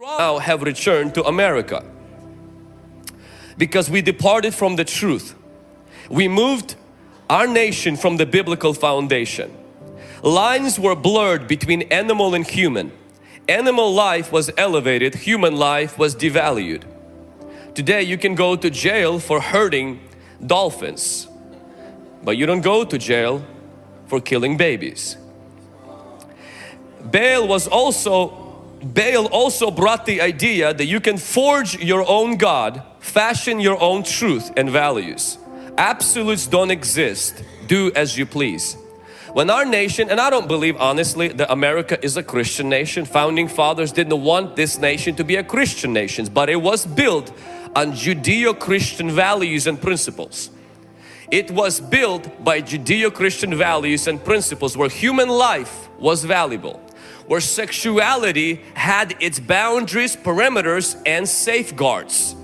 now have returned to America because we departed from the truth. We moved our nation from the biblical foundation. Lines were blurred between animal and human. Animal life was elevated, human life was devalued. Today you can go to jail for hurting dolphins, but you don't go to jail for killing babies. Baal also brought the idea that you can forge your own God, fashion your own truth and values. Absolutes don't exist. Do as you please. When our nation, and I don't believe honestly that America is a Christian nation. Founding fathers didn't want this nation to be a Christian nation, but it was built on Judeo-Christian values and principles. It was built by Judeo-Christian values and principles where human life was valuable, where sexuality had its boundaries, perimeters and safeguards.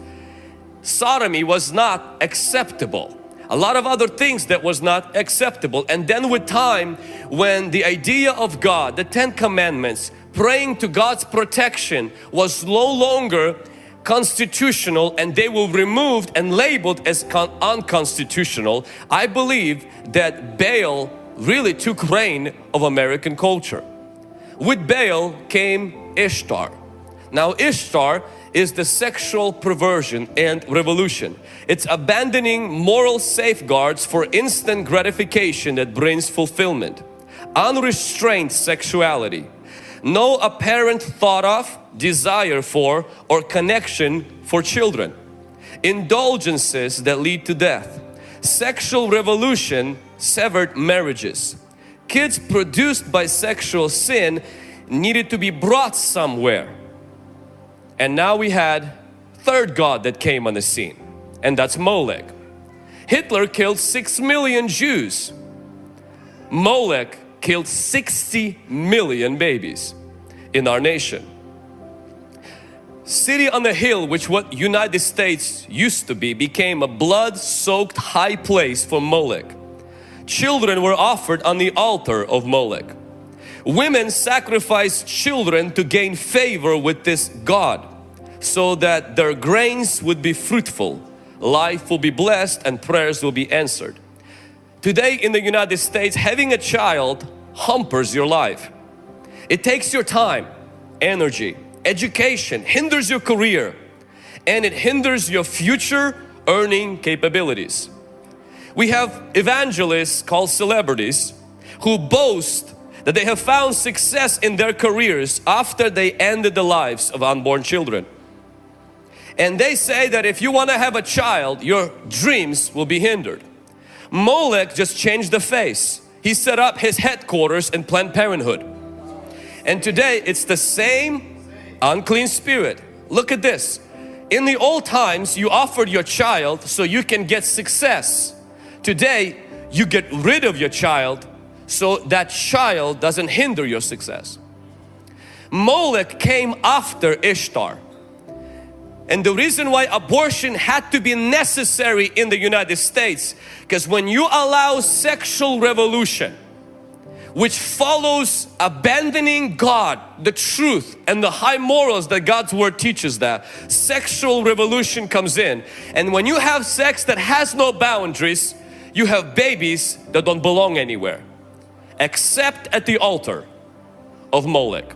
Sodomy was not acceptable. A lot of other things that was not acceptable. And then with time, when the idea of God, the 10 commandments, praying to God's protection was no longer constitutional and they were removed and labeled as unconstitutional, I believe that Baal really took reign of American culture. With Baal came Ishtar. Now Ishtar is the sexual perversion and revolution. It's abandoning moral safeguards for instant gratification that brings fulfillment. Unrestrained sexuality. No apparent thought of, desire for or connection for children. Indulgences that lead to death. Sexual revolution severed marriages. Kids produced by sexual sin needed to be brought somewhere. And now we had third god that came on the scene, and that's Molech. Hitler killed 6 million Jews. Molech killed 60 million babies in our nation. City on the hill, which what United States used to be, became a blood-soaked high place for Molech. Children were offered on the altar of Molech. Women sacrificed children to gain favor with this god, so that their grains would be fruitful, life will be blessed and prayers will be answered. Today in the United States, having a child hampers your life. It takes your time, energy, education, hinders your career, and it hinders your future earning capabilities. We have evangelists called celebrities who boast that they have found success in their careers after they ended the lives of unborn children. And they say that if you want to have a child, your dreams will be hindered. Molech just changed the face. He set up his headquarters in Planned Parenthood. And today it's the same unclean spirit. Look at this. In the old times you offered your child so you can get success. Today you get rid of your child so that child doesn't hinder your success. Molech came after Ishtar. And the reason why abortion had to be necessary in the United States, because when you allow sexual revolution, which follows abandoning God, the truth and the high morals that God's word teaches, that sexual revolution comes in. And when you have sex that has no boundaries, you have babies that don't belong anywhere except at the altar of Molech.